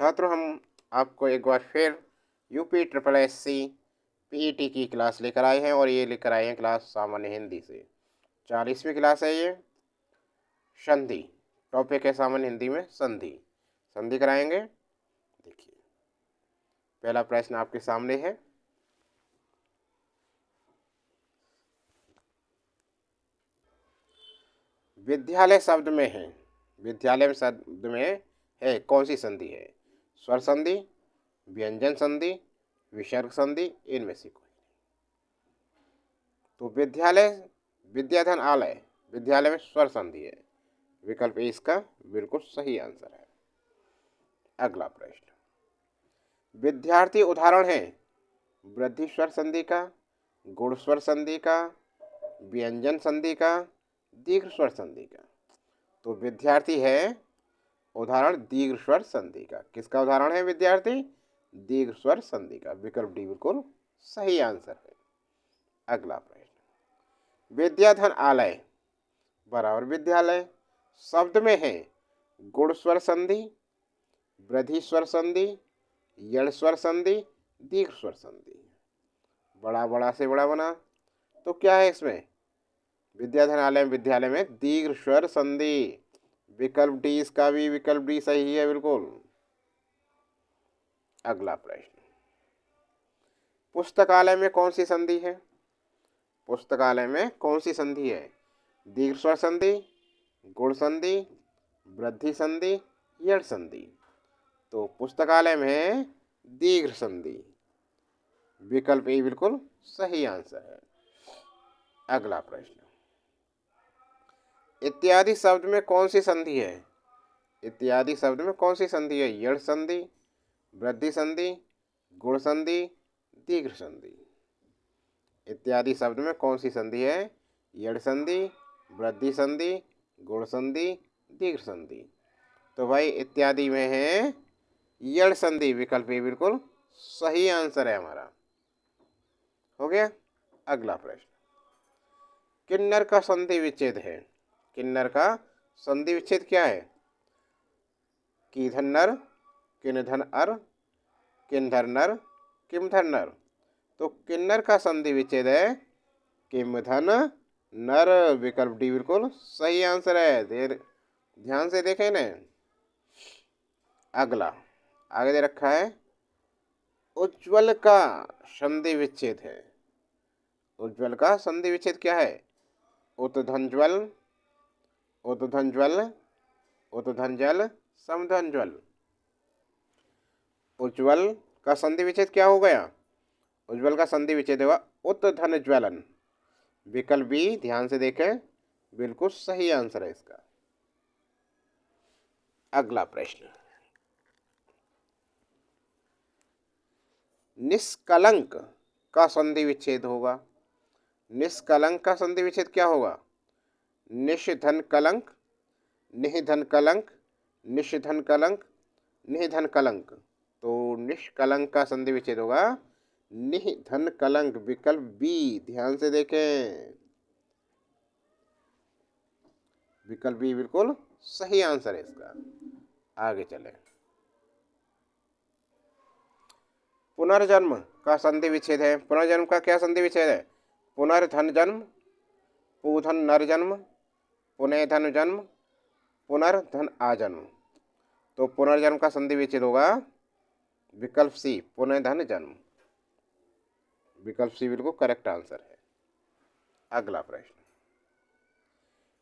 छात्रों, हम आपको एक बार फिर UP triple S C PET की क्लास लेकर आए हैं और ये लेकर आए हैं क्लास सामान्य हिंदी से। 40वीं क्लास है ये। संधि टॉपिक है सामान्य हिंदी में संधि। संधि कराएंगे। देखिए, पहला प्रश्न आपके सामने है। विद्यालय शब्द में है, विद्यालय में शब्द में है कौन सी संधि है? स्वर संधि, व्यंजन संधि, विसर्ग संधि, इनमें से कोई। तो विद्यालय, विद्याधन आलय, विद्यालय में स्वर संधि है। विकल्प ए इसका बिल्कुल सही आंसर है। अगला प्रश्न, विद्यार्थी उदाहरण है वृद्धि स्वर संधि का, गुण स्वर संधि का, व्यंजन संधि का, दीर्घ स्वर संधि का। तो विद्यार्थी है उदाहरण दीर्घ स्वर संधि का। किसका उदाहरण है विद्यार्थी? दीर्घ स्वर संधि का। विकल्प डी बिल्कुल सही आंसर है। अगला प्रश्न, विद्याधन आलय बराबर विद्यालय शब्द में है गुण स्वर संधि, वृद्धि स्वर संधि, यण स्वर संधि, दीर्घ स्वर संधि। बड़ा बड़ा से बड़ा बना तो क्या है इसमें? विद्याधनालय विद्यालय में दीर्घ स्वर संधि। विकल्प डी इसका भी विकल्प डी सही है बिल्कुल। अगला प्रश्न, पुस्तकालय में कौन सी संधि है? पुस्तकालय में कौन सी संधि है? दीर्घ स्वर संधि, गुण संधि, वृद्धि संधि, यण संधि। तो पुस्तकालय में दीर्घ संधि। विकल्प ए बिल्कुल सही आंसर है। अगला प्रश्न, इत्यादि शब्द में कौन सी संधि है? इत्यादि शब्द में कौन सी संधि है? यण संधि, वृद्धि संधि, गुण संधि, दीर्घ संधि। इत्यादि शब्द में कौन सी संधि है? यण संधि, वृद्धि संधि, गुण संधि, दीर्घ संधि। तो भाई इत्यादि में है यण संधि। विकल्प ए बिल्कुल सही आंसर है हमारा। हो गया। अगला प्रश्न, किन्नर का संधि विच्छेद है। किन्नर का संधि विच्छेद क्या है? कीधन नर, किन्धन अर, किन्धर नर, किमधर नर। तो किन्नर का संधि विच्छेद है किमधन नर। विकल्प डी बिल्कुल सही आंसर है। देर ध्यान से देखें ना। अगला आगे दे रखा है उज्ज्वल का संधि विच्छेद है। उज्ज्वल का संधि विच्छेद क्या है? उत्धंज्वल, उद्धंज्वल, उद्धंजल, समधंज्वल। उज्ज्वल का संधि विच्छेद क्या हो गया? उज्ज्वल का संधि विच्छेद होगा उत्धनज्वलन। विकल्प बी ध्यान से देखें बिल्कुल सही आंसर है इसका। अगला प्रश्न, निष्कलंक का संधि विच्छेद होगा। निष्कलंक का संधि विच्छेद क्या होगा? निषधन कलंक, निधन कलंक, निषधन कलंक, निधन कलंक। तो निष्कलंक का संधि विच्छेद होगा निधन कलंक। विकल्प बी ध्यान से देखें। विकल्प बी बिल्कुल सही आंसर है इसका। आगे चले, पुनर्जन्म का संधि विच्छेद है। पुनर्जन्म का क्या संधि विच्छेद है? पुनर्धन जन्म, पूधन नर जन्म, पुनः धन जन्म, पुनर्धन आजन्म। तो पुनर्जन्म का संधि विच्छेद होगा विकल्प सी पुनः धन जन्म। विकल्प सी बिल्कुल करेक्ट आंसर है। अगला प्रश्न,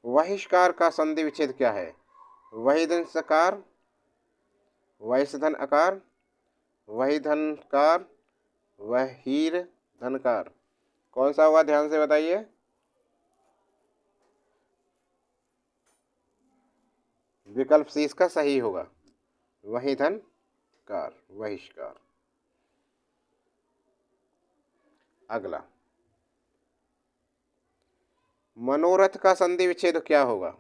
वहिष्कार का संधि विच्छेद क्या है? वही धन सकार, वही धन अकार, वही धनकार, वहीर धनकार। कौन सा होगा ध्यान से बताइए। विकल्प सी इसका सही होगा, वही धनकार, वहिष्कार। अगला, मनोरथ का संधि विच्छेद क्या होगा?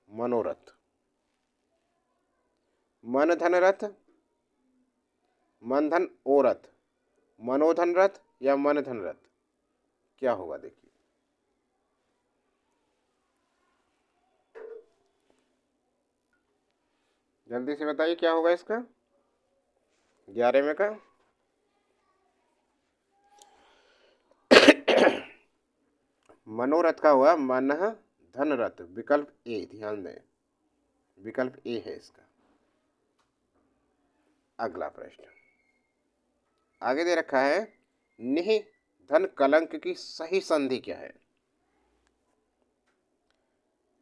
मनोरथ, मन धन रथ, मन धन ओ रथ, मनोधन रथ या मन धन रथ। क्या होगा देखिए। जल्दी से बताइए क्या होगा इसका। 11वें का मनोरथ का हुआ मन धन रथ, विकल्प ए, ध्यान दें, विकल्प ए है इसका। अगला प्रश्न आगे दे रखा है, निह धन कलंक की सही संधि क्या है?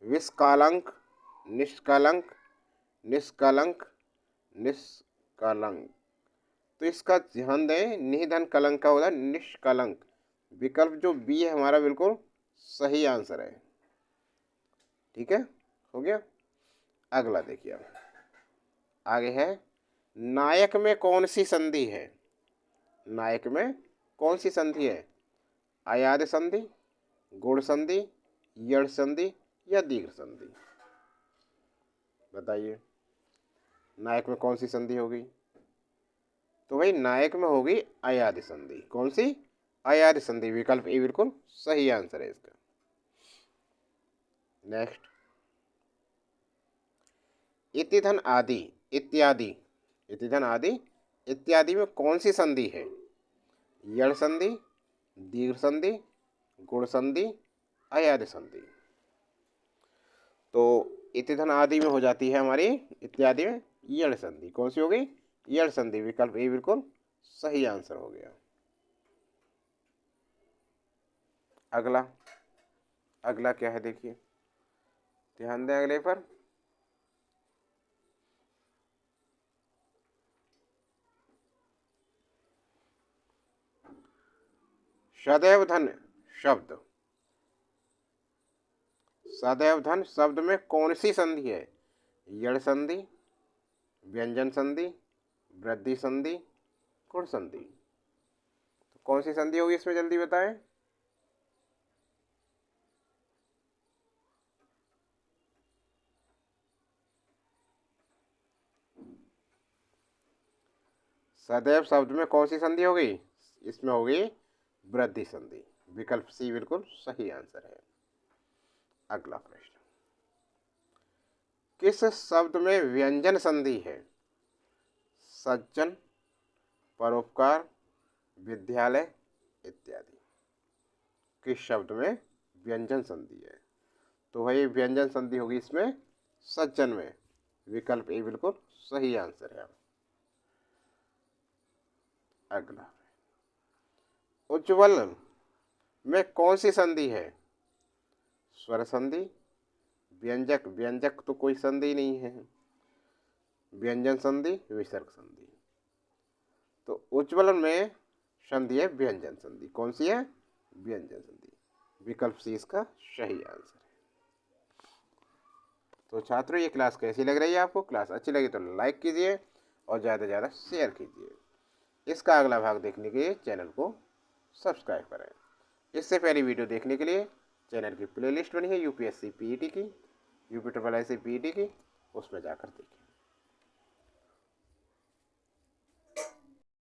विस्कालंक, निष्कलंक, निष्कलंक, निष्कलंक। तो इसका ध्यान दें, निधन कलंक का होगा निष्कलंक। विकल्प जो बी है हमारा बिल्कुल सही आंसर है। ठीक है, हो गया। अगला देखिए, अब आगे है, नायक में कौन सी संधि है? नायक में कौन सी संधि है? अयाद संधि, गुण संधि, यड़ संधि या दीर्घ संधि? बताइए, नायक में कौन सी संधि होगी? तो भाई नायक में होगी अयाद संधि। कौन सी? अयाद संधि। विकल्प ए बिल्कुल सही आंसर है इसका। नेक्स्ट, इतिधन आदि इत्यादि, इतिधन आदि इत्यादि में कौन सी संधि है? यड़ संधि, दीर्घ संधि, गुण संधि, अयाद संधि। तो इतिधन आदि में हो जाती है हमारी, इत्यादि में यड़ संधि। कौन सी होगी? यड़ संधि। विकल्प ए बिल्कुल सही आंसर हो गया। अगला, अगला क्या है देखिए, ध्यान दें अगले पर। सदैव धन शब्द, सदैव धन शब्द में कौन सी संधि है? यड़ संधि, व्यंजन संधि, वृद्धि संधि, गुण संधि। तो कौन सी संधि होगी इसमें, जल्दी बताएं। सदैव शब्द में कौन सी संधि होगी? इसमें होगी वृद्धि संधि। विकल्प सी बिल्कुल सही आंसर है। अगला प्रश्न, किस शब्द में व्यंजन संधि है? सज्जन, परोपकार, विद्यालय इत्यादि। किस शब्द में व्यंजन संधि है? तो वही व्यंजन संधि होगी इसमें सज्जन में। विकल्प ए बिल्कुल सही आंसर है। अगला, उज्ज्वल में कौन सी संधि है? स्वर संधि, व्यंजक, व्यंजक तो कोई संधि नहीं है, व्यंजन संधि, विसर्ग संधि। तो उज्ज्वल में संधि है व्यंजन संधि। कौन सी है? व्यंजन संधि। विकल्प सी इसका सही आंसर है। तो छात्रों, ये क्लास कैसी लग रही है आपको? क्लास अच्छी लगी तो लाइक कीजिए और ज़्यादा से ज़्यादा शेयर कीजिए। इसका अगला भाग देखने के लिए चैनल को सब्सक्राइब करें। इससे पहले वीडियो देखने के लिए चैनल की प्लेलिस्ट बनी है यूपीएससी पीईटी की, यूपी ट्रिपल एससी पीईटी की, उसमें जाकर देखें।